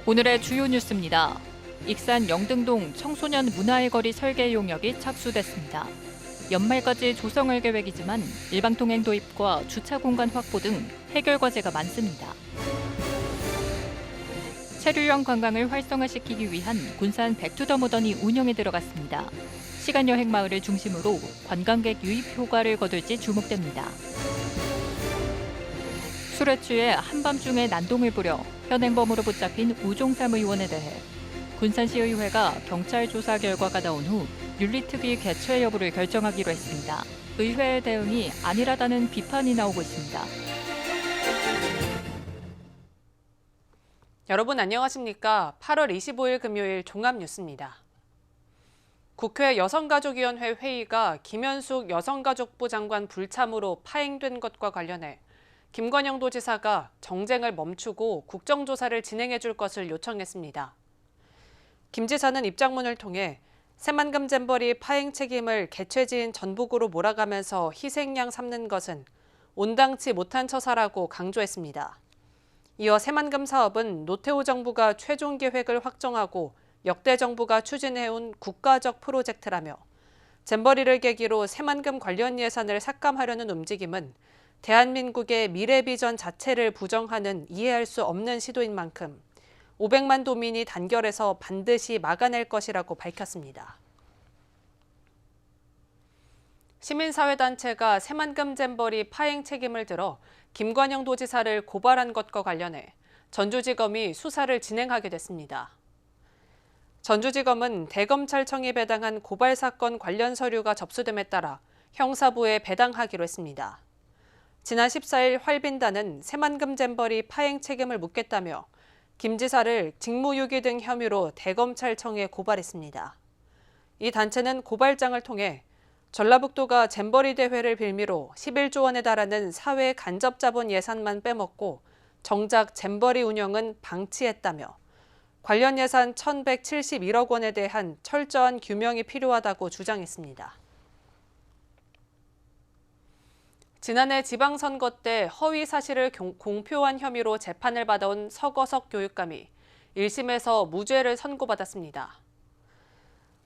오늘의 주요 뉴스입니다. 익산 영등동 청소년 문화의 거리 설계 용역이 착수됐습니다. 연말까지 조성할 계획이지만 일방통행 도입과 주차 공간 확보 등 해결 과제가 많습니다. 체류형 관광을 활성화시키기 위한 군산 백투더모던이 운영에 들어갔습니다. 시간여행 마을을 중심으로 관광객 유입 효과를 거둘지 주목됩니다. 술에 취해 한밤중에 난동을 부려 현행범으로 붙잡힌 우종삼 의원에 대해 군산시의회가 경찰 조사 결과가 나온 후 윤리특위 개최 여부를 결정하기로 했습니다. 의회의 대응이 안일하다는 비판이 나오고 있습니다. 여러분 안녕하십니까? 8월 25일 금요일 종합뉴스입니다. 국회 여성가족위원회 회의가 김현숙 여성가족부 장관 불참으로 파행된 것과 관련해 김관영 도지사가 정쟁을 멈추고 국정조사를 진행해 줄 것을 요청했습니다. 김 지사는 입장문을 통해 새만금 잼버리 파행 책임을 개최지인 전북으로 몰아가면서 희생양 삼는 것은 온당치 못한 처사라고 강조했습니다. 이어 새만금 사업은 노태우 정부가 최종 계획을 확정하고 역대 정부가 추진해온 국가적 프로젝트라며 잼버리를 계기로 새만금 관련 예산을 삭감하려는 움직임은 대한민국의 미래 비전 자체를 부정하는 이해할 수 없는 시도인 만큼 500만 도민이 단결해서 반드시 막아낼 것이라고 밝혔습니다. 시민사회단체가 새만금 잼버리 파행 책임을 들어 김관영 도지사를 고발한 것과 관련해 전주지검이 수사를 진행하게 됐습니다. 전주지검은 대검찰청이 배당한 고발 사건 관련 서류가 접수됨에 따라 형사부에 배당하기로 했습니다. 지난 14일 활빈단은 새만금 잼버리 파행 책임을 묻겠다며 김 지사를 직무유기 등 혐의로 대검찰청에 고발했습니다. 이 단체는 고발장을 통해 전라북도가 잼버리 대회를 빌미로 11조 원에 달하는 사회 간접 자본 예산만 빼먹고 정작 잼버리 운영은 방치했다며 관련 예산 1,171억 원에 대한 철저한 규명이 필요하다고 주장했습니다. 지난해 지방선거 때 허위 사실을 공표한 혐의로 재판을 받아온 서거석 교육감이 1심에서 무죄를 선고받았습니다.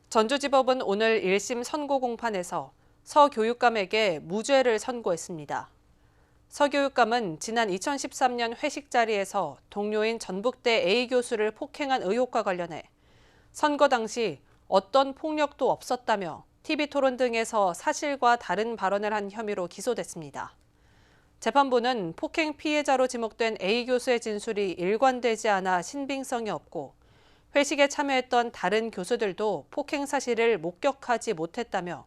전주지법은 오늘 1심 선고 공판에서 서 교육감에게 무죄를 선고했습니다. 서 교육감은 지난 2013년 회식 자리에서 동료인 전북대 A 교수를 폭행한 의혹과 관련해 선거 당시 어떤 폭력도 없었다며 TV토론 등에서 사실과 다른 발언을 한 혐의로 기소됐습니다. 재판부는 폭행 피해자로 지목된 A 교수의 진술이 일관되지 않아 신빙성이 없고 회식에 참여했던 다른 교수들도 폭행 사실을 목격하지 못했다며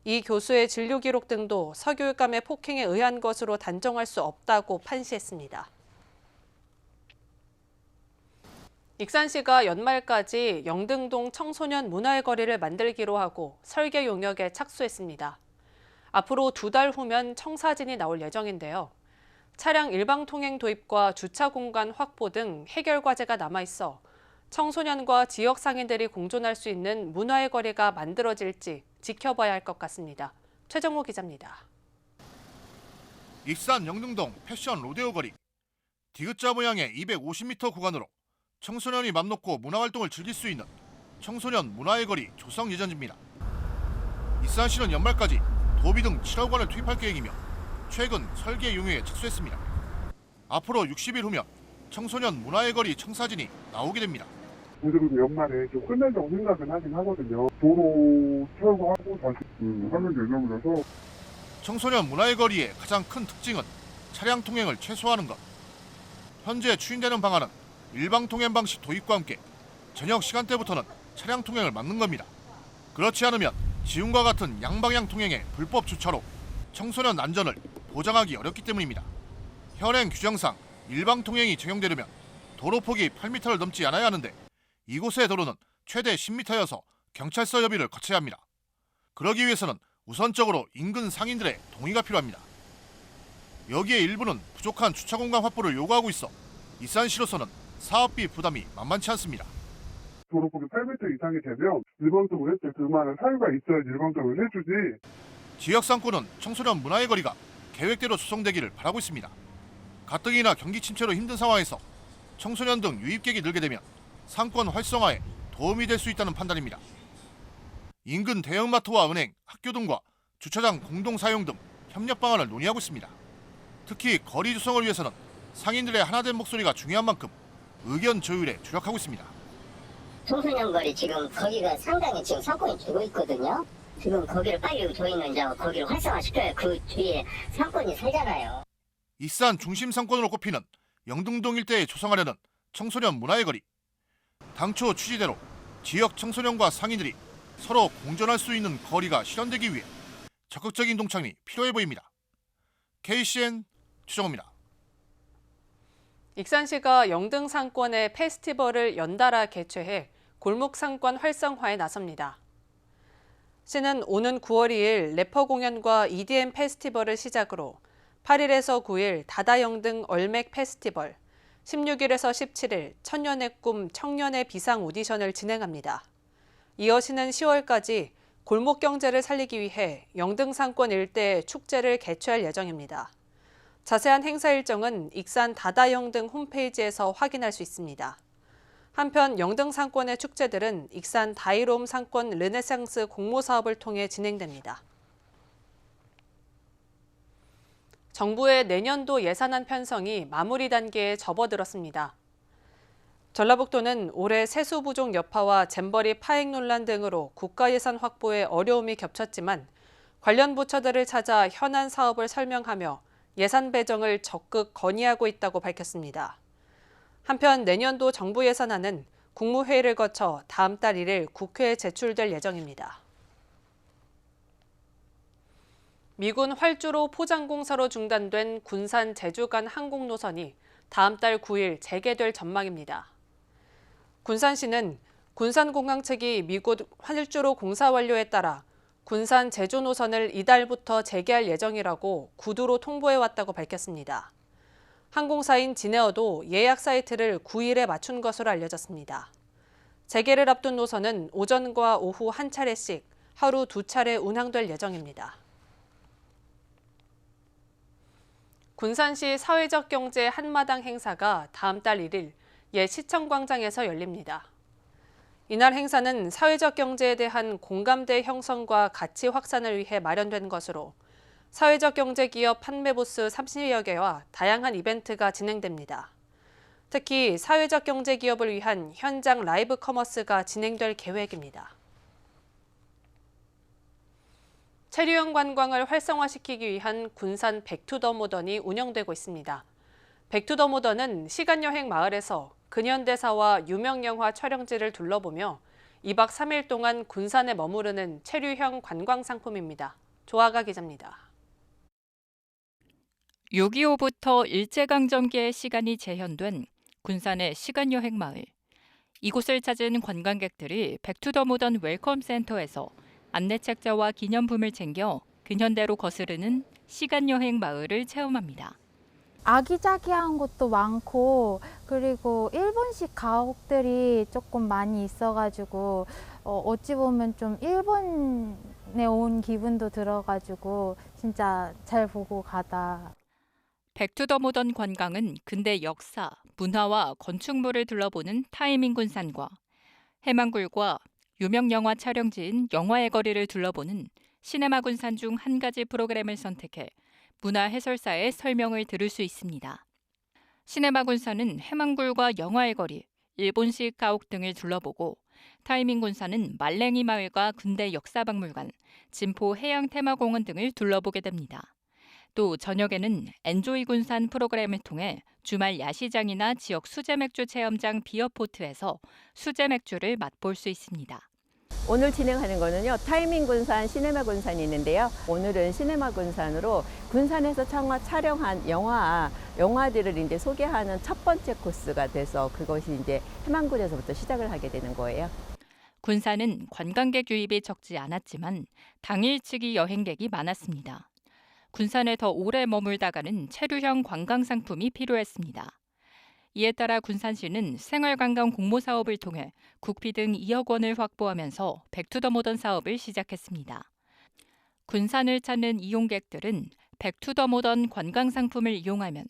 이 교수의 진료 기록 등도 서 교육감의 폭행에 의한 것으로 단정할 수 없다고 판시했습니다. 익산시가 연말까지 영등동 청소년 문화의 거리를 만들기로 하고 설계 용역에 착수했습니다. 앞으로 2달 후면 청사진이 나올 예정인데요. 차량 일방 통행 도입과 주차 공간 확보 등 해결 과제가 남아있어 청소년과 지역 상인들이 공존할 수 있는 문화의 거리가 만들어질지 지켜봐야 할 것 같습니다. 최정호 기자입니다. 익산 영등동 패션 로데오 거리. 디귿자 모양의 250m 구간으로 청소년이 맘 놓고 문화활동을 즐길 수 있는 청소년 문화의 거리 조성 예정입니다. 익산시는 연말까지 도비 등 7억 원을 투입할 계획이며 최근 설계 용역에 착수했습니다. 앞으로 60일 후면 청소년 문화의 거리 청사진이 나오게 됩니다. 그래도 연말에 좀 끝낸다고 생각은 하긴 하거든요. 도로 철거하고 다시 하는 예정이라서. 청소년 문화의 거리의 가장 큰 특징은 차량 통행을 최소화하는 것. 현재 추진되는 방안은 일방 통행 방식 도입과 함께 저녁 시간대부터는 차량 통행을 막는 겁니다. 그렇지 않으면 지금과 같은 양방향 통행의 불법 주차로 청소년 안전을 보장하기 어렵기 때문입니다. 현행 규정상 일방 통행이 적용되려면 도로 폭이 8m를 넘지 않아야 하는데 이곳의 도로는 최대 10m여서 경찰서 협의를 거쳐야 합니다. 그러기 위해서는 우선적으로 인근 상인들의 동의가 필요합니다. 여기에 일부는 부족한 주차 공간 확보를 요구하고 있어 익산시로서는 사업비 부담이 만만치 않습니다. 도로폭이 8m 이상이 되면 일방적으로 했을 그만한 사유가 있어야지 일방적으로 해주지. 지역 상권은 청소년 문화의 거리가 계획대로 조성되기를 바라고 있습니다. 가뜩이나 경기 침체로 힘든 상황에서 청소년 등 유입객이 늘게 되면 상권 활성화에 도움이 될 수 있다는 판단입니다. 인근 대형마트와 은행, 학교 등과 주차장 공동 사용 등 협력 방안을 논의하고 있습니다. 특히 거리 조성을 위해서는 상인들의 하나된 목소리가 중요한 만큼 의견 조율에 주력하고 있습니다. 청소년 거리 지금 거기가 상당히 지금 상권이 죽어 있거든요. 지금 거기를 빨리 저희는 이제 거기를 활성화시켜야 그 뒤에 상권이 살잖아요. 익산 중심 상권으로 꼽히는 영등동 일대에 조성하려는 청소년 문화의 거리. 당초 취지대로 지역 청소년과 상인들이 서로 공존할 수 있는 거리가 실현되기 위해 적극적인 동참이 필요해 보입니다. KCN 최정호입니다. 익산시가 영등 상권의 페스티벌을 연달아 개최해 골목 상권 활성화에 나섭니다. 시는 오는 9월 2일 래퍼 공연과 EDM 페스티벌을 시작으로 8일에서 9일 다다영등 얼맥 페스티벌, 16일에서 17일 천년의 꿈 청년의 비상 오디션을 진행합니다. 이어 시는 10월까지 골목 경제를 살리기 위해 영등 상권 일대에 축제를 개최할 예정입니다. 자세한 행사 일정은 익산 다다영등 홈페이지에서 확인할 수 있습니다. 한편 영등 상권의 축제들은 익산 다이롬 상권 르네상스 공모 사업을 통해 진행됩니다. 정부의 내년도 예산안 편성이 마무리 단계에 접어들었습니다. 전라북도는 올해 세수 부족 여파와 잼버리 파행 논란 등으로 국가 예산 확보에 어려움이 겹쳤지만 관련 부처들을 찾아 현안 사업을 설명하며 예산 배정을 적극 건의하고 있다고 밝혔습니다. 한편 내년도 정부 예산안은 국무회의를 거쳐 다음 달 1일 국회에 제출될 예정입니다. 미군 활주로 포장공사로 중단된 군산 제주 간 항공 노선이 다음 달 9일 재개될 전망입니다. 군산시는 군산공항 측이 미군 활주로 공사 완료에 따라 군산 제주 노선을 이달부터 재개할 예정이라고 구두로 통보해왔다고 밝혔습니다. 항공사인 진에어도 예약 사이트를 9일에 맞춘 것으로 알려졌습니다. 재개를 앞둔 노선은 오전과 오후 한 차례씩 하루 2차례 운항될 예정입니다. 군산시 사회적 경제 한마당 행사가 다음 달 1일 옛 시청광장에서 열립니다. 이날 행사는 사회적 경제에 대한 공감대 형성과 가치 확산을 위해 마련된 것으로 사회적 경제 기업 판매 부스 30여 개와 다양한 이벤트가 진행됩니다. 특히 사회적 경제 기업을 위한 현장 라이브 커머스가 진행될 계획입니다. 체류형 관광을 활성화시키기 위한 군산 백투더모던이 운영되고 있습니다. 백투더모던은 시간여행 마을에서 근현대사와 유명 영화 촬영지를 둘러보며 2박 3일 동안 군산에 머무르는 체류형 관광 상품입니다. 조아가 기자입니다. 6.25부터 일제강점기의 시간이 재현된 군산의 시간여행 마을. 이곳을 찾은 관광객들이 백투더모던 웰컴 센터에서 안내책자와 기념품을 챙겨 근현대로 거스르는 시간여행 마을을 체험합니다. 아기자기한 것도 많고 그리고 일본식 가옥들이 조금 많이 있어가지고 어찌 보면 좀 일본에 온 기분도 들어가지고 진짜 잘 보고 가다. 백투더모던 관광은 근대 역사, 문화와 건축물을 둘러보는 타이밍 군산과 해망굴과 유명 영화 촬영지인 영화의 거리를 둘러보는 시네마 군산 중 한 가지 프로그램을 선택해 문화 해설사의 설명을 들을 수 있습니다. 시네마 군산은 해망굴과 영화의 거리, 일본식 가옥 등을 둘러보고 타이밍 군산은 말랭이 마을과 군대 역사박물관, 진포 해양 테마공원 등을 둘러보게 됩니다. 또 저녁에는 엔조이 군산 프로그램을 통해 주말 야시장이나 지역 수제맥주 체험장 비어포트에서 수제맥주를 맛볼 수 있습니다. 오늘 진행하는 거는요, 타이밍 군산, 시네마 군산이 있는데요. 오늘은 시네마 군산으로 군산에서 촬영한 영화들을 이제 소개하는 첫 번째 코스가 돼서 그것이 이제 해망굴에서부터 시작을 하게 되는 거예요. 군산은 관광객 유입이 적지 않았지만 당일치기 여행객이 많았습니다. 군산에 더 오래 머물다가는 체류형 관광 상품이 필요했습니다. 이에 따라 군산시는 생활관광 공모사업을 통해 국비 등 2억 원을 확보하면서 백투더모던 사업을 시작했습니다. 군산을 찾는 이용객들은 백투더모던 관광 상품을 이용하면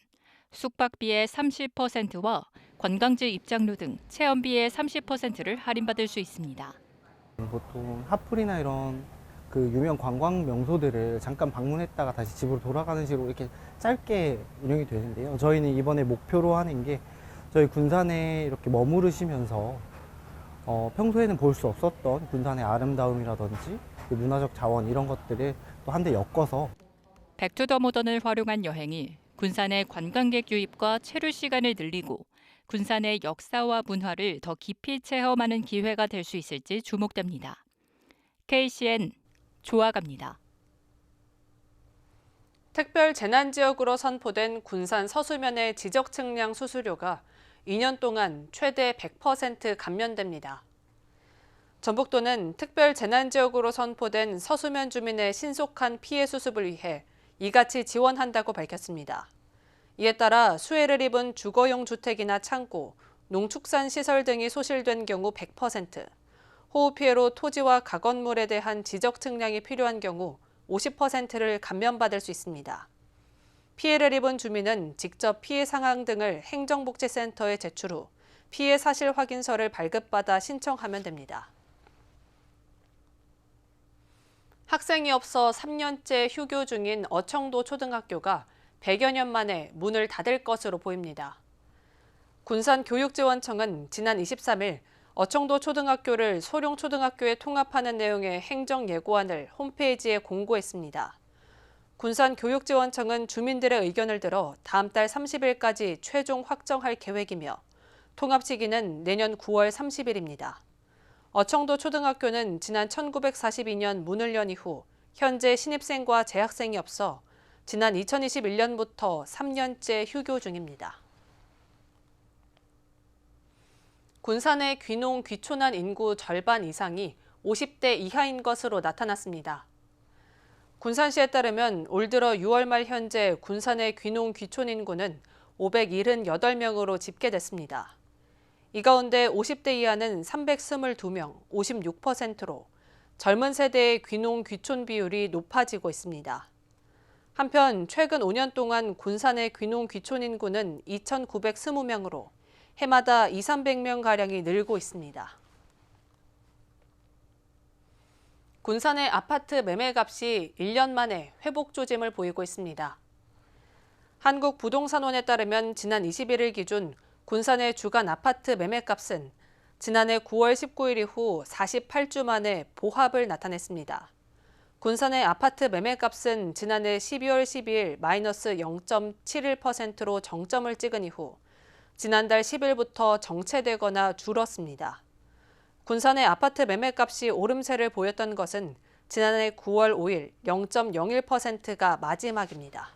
숙박비의 30%와 관광지 입장료 등 체험비의 30%를 할인받을 수 있습니다. 보통 핫플이나 이런 그 유명 관광 명소들을 잠깐 방문했다가 다시 집으로 돌아가는 식으로 이렇게 짧게 운영이 되는데요. 저희는 이번에 목표로 하는 게 저희 군산에 이렇게 머무르시면서 평소에는 볼 수 없었던 군산의 아름다움이라든지 그 문화적 자원 이런 것들을 또 한데 엮어서 백투더모던을 활용한 여행이 군산의 관광객 유입과 체류 시간을 늘리고 군산의 역사와 문화를 더 깊이 체험하는 기회가 될 수 있을지 주목됩니다. KCN 조아갑니다. 특별 재난지역으로 선포된 군산 서수면의 지적 측량 수수료가 2년 동안 최대 100% 감면됩니다. 전북도는 특별 재난지역으로 선포된 서수면 주민의 신속한 피해 수습을 위해 이같이 지원한다고 밝혔습니다. 이에 따라 수해를 입은 주거용 주택이나 창고, 농축산 시설 등이 소실된 경우 100%, 호우 피해로 토지와 가건물에 대한 지적 측량이 필요한 경우 50%를 감면받을 수 있습니다. 피해를 입은 주민은 직접 피해 상황 등을 행정복지센터에 제출 후 피해 사실 확인서를 발급받아 신청하면 됩니다. 학생이 없어 3년째 휴교 중인 어청도 초등학교가 100여 년 만에 문을 닫을 것으로 보입니다. 군산교육지원청은 지난 23일 어청도 초등학교를 소룡초등학교에 통합하는 내용의 행정예고안을 홈페이지에 공고했습니다. 군산교육지원청은 주민들의 의견을 들어 다음 달 30일까지 최종 확정할 계획이며 통합 시기는 내년 9월 30일입니다. 어청도 초등학교는 지난 1942년 문을 연 이후 현재 신입생과 재학생이 없어 지난 2021년부터 3년째 휴교 중입니다. 군산의 귀농 귀촌한 인구 절반 이상이 50대 이하인 것으로 나타났습니다. 군산시에 따르면 올 들어 6월 말 현재 군산의 귀농 귀촌 인구는 578명으로 집계됐습니다. 이 가운데 50대 이하는 322명, 56%로 젊은 세대의 귀농 귀촌 비율이 높아지고 있습니다. 한편 최근 5년 동안 군산의 귀농 귀촌 인구는 2,920명으로 해마다 200~300명가량이 늘고 있습니다. 군산의 아파트 매매값이 1년 만에 회복 조짐을 보이고 있습니다. 한국부동산원에 따르면 지난 21일 기준 군산의 주간 아파트 매매값은 지난해 9월 19일 이후 48주 만에 보합을 나타냈습니다. 군산의 아파트 매매값은 지난해 12월 12일 마이너스 0.71%로 정점을 찍은 이후 지난달 10일부터 정체되거나 줄었습니다. 군산의 아파트 매매값이 오름세를 보였던 것은 지난해 9월 5일 0.01%가 마지막입니다.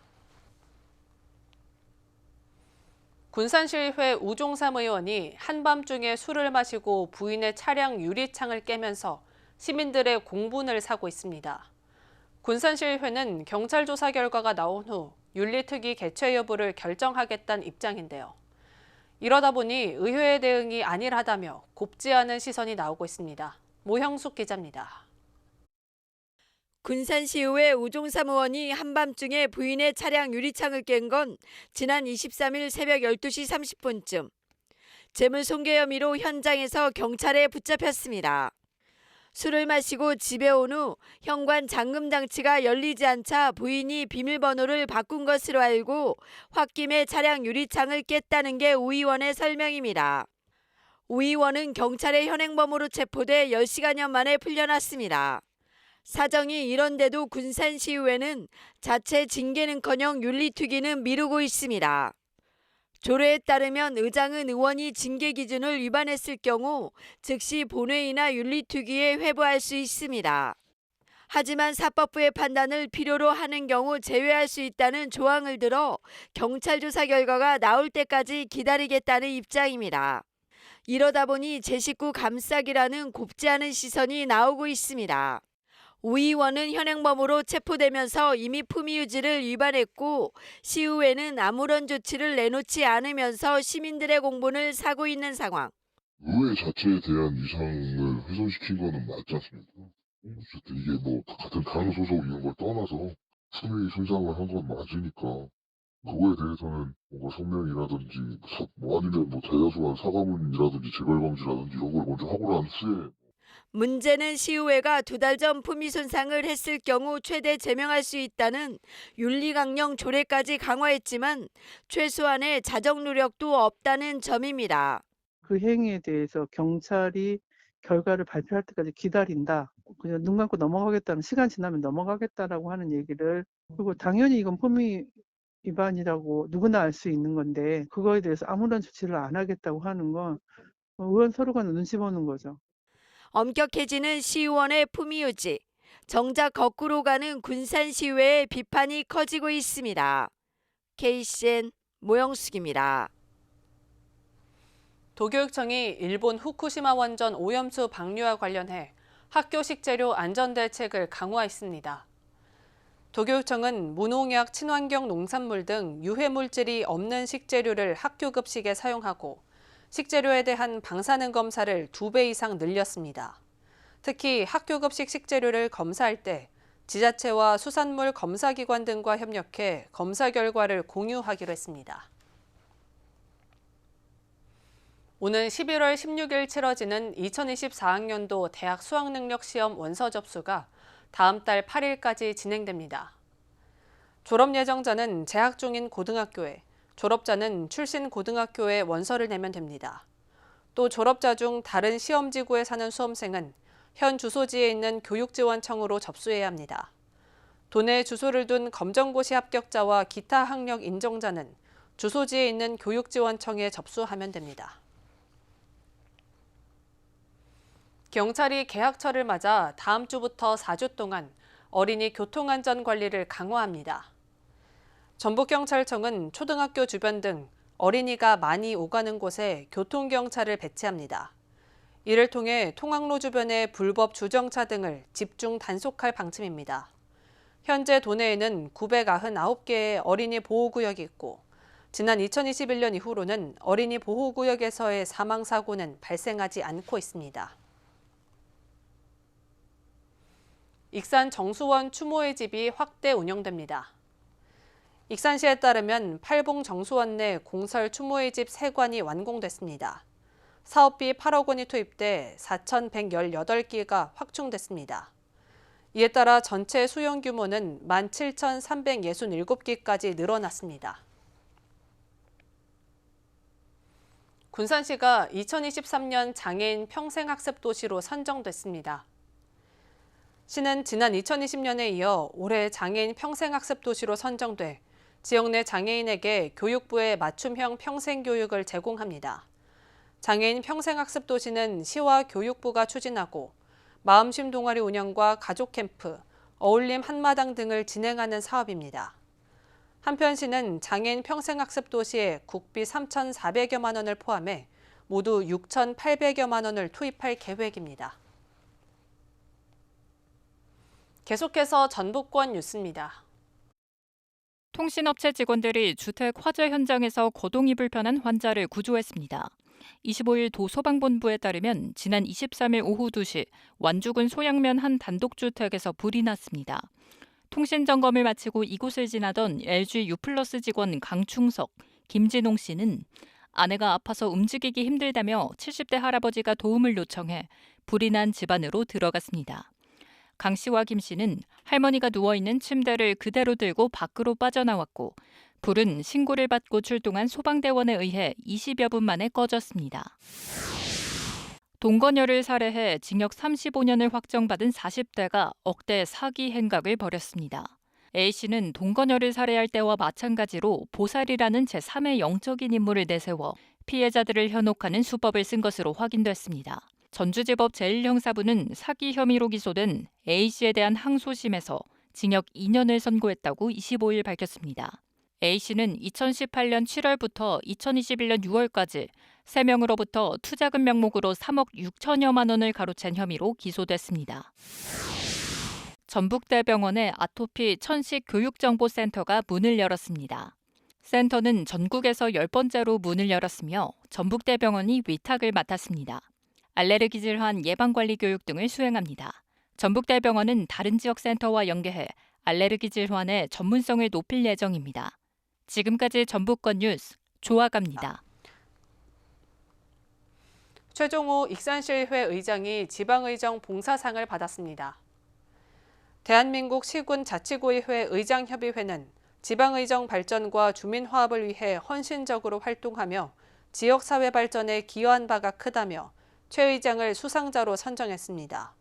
군산시의회 우종삼 의원이 한밤중에 술을 마시고 부인의 차량 유리창을 깨면서 시민들의 공분을 사고 있습니다. 군산시의회는 경찰 조사 결과가 나온 후 윤리특위 개최 여부를 결정하겠다는 입장인데요. 이러다 보니 의회의 대응이 안일하다며 곱지 않은 시선이 나오고 있습니다. 모형숙 기자입니다. 군산시의회 우종삼 의원이 한밤중에 부인의 차량 유리창을 깬 건 지난 23일 새벽 12시 30분쯤. 재물손괴 혐의로 현장에서 경찰에 붙잡혔습니다. 술을 마시고 집에 온 후 현관 잠금 장치가 열리지 않자 부인이 비밀번호를 바꾼 것으로 알고 홧김에 차량 유리창을 깼다는 게 우 의원의 설명입니다. 우 의원은 경찰의 현행범으로 체포돼 10시간여 만에 풀려났습니다. 사정이 이런데도 군산시의회는 자체 징계는커녕 윤리특위는 미루고 있습니다. 조례에 따르면 의장은 의원이 징계 기준을 위반했을 경우 즉시 본회의나 윤리특위에 회부할 수 있습니다. 하지만 사법부의 판단을 필요로 하는 경우 제외할 수 있다는 조항을 들어 경찰 조사 결과가 나올 때까지 기다리겠다는 입장입니다. 이러다 보니 제 식구 감싸기라는 곱지 않은 시선이 나오고 있습니다. 우 의원은 현행범으로 체포되면서 이미 품위유지를 위반했고 시의회는 아무런 조치를 내놓지 않으면서 시민들의 공분을 사고 있는 상황. 의회 자체에 대한 위상을 훼손시킨 거는 맞지 않습니까? 어쨌든 이게 뭐 같은 당 소속 이런 걸 떠나서 품위 손상을 한 건 맞으니까 그거에 대해서는 뭔가 성명이라든지 아니면 뭐 대다수한 사과문이라든지 재발 방지라든지 이런 걸 먼저 하고 난 후에 문제는 시의회가 2달 전 품위 손상을 했을 경우 최대 제명할 수 있다는 윤리강령 조례까지 강화했지만 최소한의 자정 노력도 없다는 점입니다. 그 행위에 대해서 경찰이 결과를 발표할 때까지 기다린다. 그냥 눈 감고 넘어가겠다는, 시간 지나면 넘어가겠다라고 하는 얘기를, 그리고 당연히 이건 품위 위반이라고 누구나 알 수 있는 건데 그거에 대해서 아무런 조치를 안 하겠다고 하는 건 의원 서로가 눈치 보는 거죠. 엄격해지는 시의원의 품위 유지. 정작 거꾸로 가는 군산시의회의 비판이 커지고 있습니다. KCN 모영숙입니다. 도교육청이 일본 후쿠시마 원전 오염수 방류와 관련해 학교 식재료 안전 대책을 강화했습니다. 도교육청은 무농약 친환경 농산물 등 유해 물질이 없는 식재료를 학교 급식에 사용하고 식재료에 대한 방사능 검사를 2배 이상 늘렸습니다. 특히 학교 급식 식재료를 검사할 때 지자체와 수산물 검사기관 등과 협력해 검사 결과를 공유하기로 했습니다. 오는 11월 16일 치러지는 2024학년도 대학 수학능력시험 원서 접수가 다음 달 8일까지 진행됩니다. 졸업 예정자는 재학 중인 고등학교에, 졸업자는 출신 고등학교에 원서를 내면 됩니다. 또 졸업자 중 다른 시험지구에 사는 수험생은 현 주소지에 있는 교육지원청으로 접수해야 합니다. 도내에 주소를 둔 검정고시 합격자와 기타 학력 인정자는 주소지에 있는 교육지원청에 접수하면 됩니다. 경찰이 개학철을 맞아 다음 주부터 4주 동안 어린이 교통안전 관리를 강화합니다. 전북경찰청은 초등학교 주변 등 어린이가 많이 오가는 곳에 교통경찰을 배치합니다. 이를 통해 통학로 주변의 불법 주정차 등을 집중 단속할 방침입니다. 현재 도내에는 999개의 어린이 보호구역이 있고 지난 2021년 이후로는 어린이 보호구역에서의 사망사고는 발생하지 않고 있습니다. 익산 정수원 추모의 집이 확대 운영됩니다. 익산시에 따르면 팔봉 정수원 내 공설 추모의 집 3관이 완공됐습니다. 사업비 8억 원이 투입돼 4,118기가 확충됐습니다. 이에 따라 전체 수용 규모는 17,367기까지 늘어났습니다. 군산시가 2023년 장애인 평생학습도시로 선정됐습니다. 시는 지난 2020년에 이어 올해 장애인 평생학습도시로 선정돼 지역 내 장애인에게 교육부의 맞춤형 평생교육을 제공합니다. 장애인 평생학습도시는 시와 교육부가 추진하고 마음쉼 동아리 운영과 가족 캠프, 어울림 한마당 등을 진행하는 사업입니다. 한편 시는 장애인 평생학습도시에 국비 3,400여만 원을 포함해 모두 6,800여만 원을 투입할 계획입니다. 계속해서 전북권 뉴스입니다. 통신업체 직원들이 주택 화재 현장에서 거동이 불편한 환자를 구조했습니다. 25일 도소방본부에 따르면 지난 23일 오후 2시 완주군 소양면 한 단독주택에서 불이 났습니다. 통신 점검을 마치고 이곳을 지나던 LG U+ 직원 강충석, 김진홍 씨는 아내가 아파서 움직이기 힘들다며 70대 할아버지가 도움을 요청해 불이 난 집 안으로 들어갔습니다. 강 씨와 김 씨는 할머니가 누워있는 침대를 그대로 들고 밖으로 빠져나왔고 불은 신고를 받고 출동한 소방대원에 의해 20여 분 만에 꺼졌습니다. 동거녀를 살해해 징역 35년을 확정받은 40대가 억대 사기 행각을 벌였습니다. A씨는 동거녀를 살해할 때와 마찬가지로 보살이라는 제3의 영적인 인물을 내세워 피해자들을 현혹하는 수법을 쓴 것으로 확인됐습니다. 전주지법 제1형사부는 사기 혐의로 기소된 A씨에 대한 항소심에서 징역 2년을 선고했다고 25일 밝혔습니다. A씨는 2018년 7월부터 2021년 6월까지 3명으로부터 투자금 명목으로 3억 6천여만 원을 가로챈 혐의로 기소됐습니다. 전북대병원의 아토피 천식 교육정보센터가 문을 열었습니다. 센터는 전국에서 10번째로 문을 열었으며 전북대병원이 위탁을 맡았습니다. 알레르기 질환 예방관리 교육 등을 수행합니다. 전북대병원은 다른 지역 센터와 연계해 알레르기 질환의 전문성을 높일 예정입니다. 지금까지 전북권 뉴스 조아갑니다. 최종호 익산시의회 의장이 지방의정 봉사상을 받았습니다. 대한민국 시군자치구의회 의장협의회는 지방의정 발전과 주민화합을 위해 헌신적으로 활동하며 지역사회 발전에 기여한 바가 크다며 최 의장을 수상자로 선정했습니다.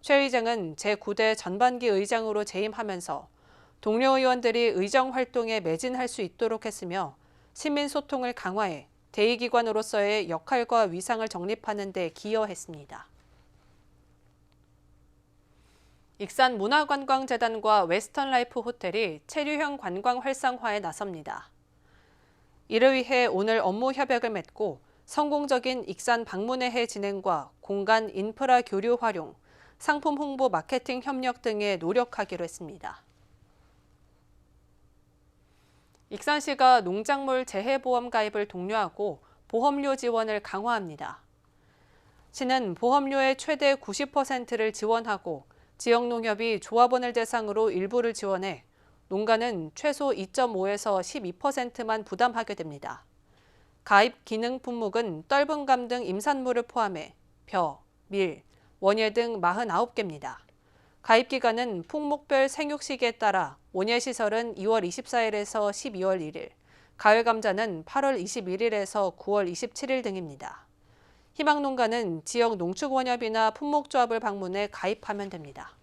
최 의장은 제9대 전반기 의장으로 재임하면서 동료 의원들이 의정 활동에 매진할 수 있도록 했으며 시민 소통을 강화해 대의기관으로서의 역할과 위상을 정립하는 데 기여했습니다. 익산 문화관광재단과 웨스턴라이프 호텔이 체류형 관광 활성화에 나섭니다. 이를 위해 오늘 업무 협약을 맺고 성공적인 익산 방문의 해 진행과 공간 인프라 교류 활용, 상품 홍보 마케팅 협력 등에 노력하기로 했습니다. 익산시가 농작물 재해보험 가입을 독려하고 보험료 지원을 강화합니다. 시는 보험료의 최대 90%를 지원하고 지역농협이 조합원을 대상으로 일부를 지원해 농가는 최소 2.5에서 12%만 부담하게 됩니다. 가입 기능 품목은 떫은감 등 임산물을 포함해 벼, 밀, 원예 등 49개입니다. 가입 기간은 품목별 생육 시기에 따라 원예 시설은 2월 24일에서 12월 1일, 가을 감자는 8월 21일에서 9월 27일 등입니다. 희망 농가는 지역 농축원협이나 품목조합을 방문해 가입하면 됩니다.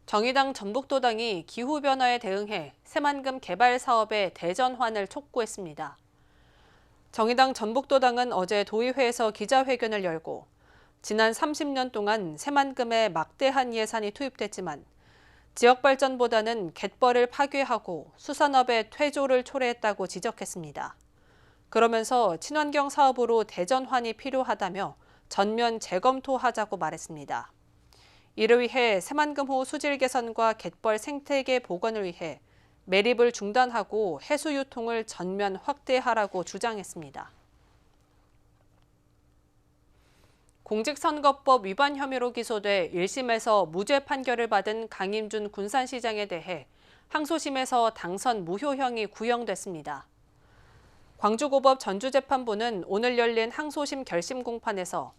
정의당 전북도당이 기후변화에 대응해 새만금 개발 사업의 대전환을 촉구했습니다. 정의당 전북도당은 어제 도의회에서 기자회견을 열고 지난 30년 동안 새만금에 막대한 예산이 투입됐지만 지역 발전보다는 갯벌을 파괴하고 수산업의 퇴조를 초래했다고 지적했습니다. 그러면서 친환경 사업으로 대전환이 필요하다며 전면 재검토하자고 말했습니다. 이를 위해 새만금호 수질 개선과 갯벌 생태계 복원을 위해 매립을 중단하고 해수 유통을 전면 확대하라고 주장했습니다. 공직선거법 위반 혐의로 기소돼 1심에서 무죄 판결을 받은 강임준 군산시장에 대해 항소심에서 당선 무효형이 구형됐습니다. 광주고법 전주재판부는 오늘 열린 항소심 결심 공판에서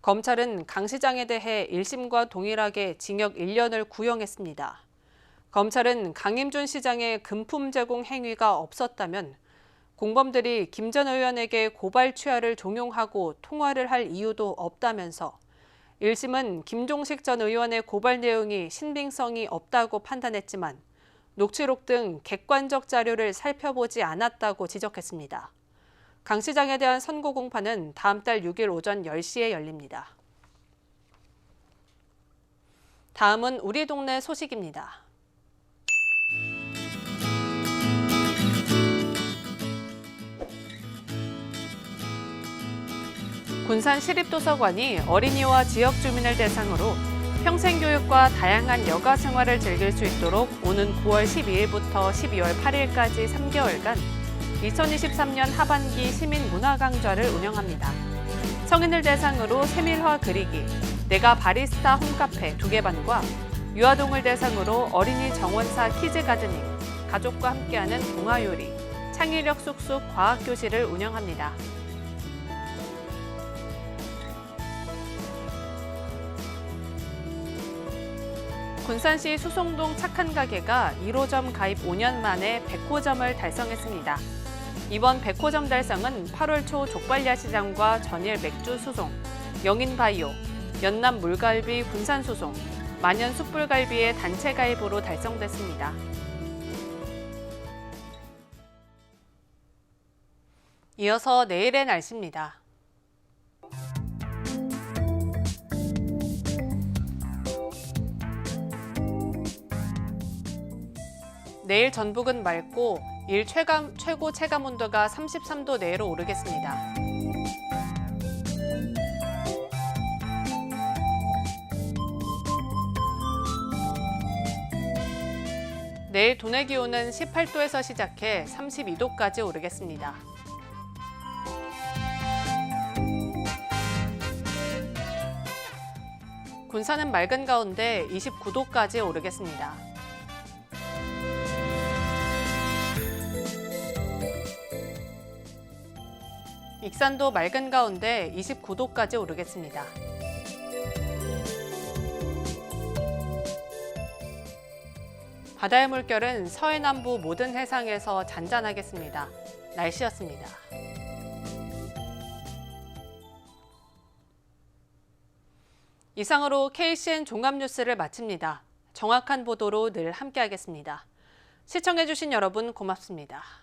검찰은 강 시장에 대해 1심과 동일하게 징역 1년을 구형했습니다. 검찰은 강임준 시장의 금품 제공 행위가 없었다면 공범들이 김 전 의원에게 고발 취하를 종용하고 통화를 할 이유도 없다면서 1심은 김종식 전 의원의 고발 내용이 신빙성이 없다고 판단했지만 녹취록 등 객관적 자료를 살펴보지 않았다고 지적했습니다. 강 시장에 대한 선고 공판은 다음 달 6일 오전 10시에 열립니다. 다음은 우리 동네 소식입니다. 군산시립도서관이 어린이와 지역 주민을 대상으로 평생교육과 다양한 여가 생활을 즐길 수 있도록 오는 9월 12일부터 12월 8일까지 3개월간 2023년 하반기 시민문화강좌를 운영합니다. 성인을 대상으로 세밀화 그리기, 내가 바리스타 홈카페 2개 반과 유아동을 대상으로 어린이 정원사 키즈 가드닝, 가족과 함께하는 동화요리, 창의력 쑥쑥 과학교실을 운영합니다. 군산시 수송동 착한 가게가 1호점 가입 5년 만에 100호점을 달성했습니다. 이번 100호점 달성은 8월 초 족발야시장과 전일 맥주 수송, 영인바이오, 연남 물갈비 군산 수송, 만연 숯불갈비의 단체 가입으로 달성됐습니다. 이어서 내일의 날씨입니다. 내일 전북은 맑고 일 최고 체감 온도가 33도 내로 오르겠습니다. 내일 도내 기온은 18도에서 시작해 32도까지 오르겠습니다. 군산은 맑은 가운데 29도까지 오르겠습니다. 익산도 맑은 가운데 29도까지 오르겠습니다. 바다의 물결은 서해남부 모든 해상에서 잔잔하겠습니다. 날씨였습니다. 이상으로 KCN 종합뉴스를 마칩니다. 정확한 보도로 늘 함께하겠습니다. 시청해주신 여러분 고맙습니다.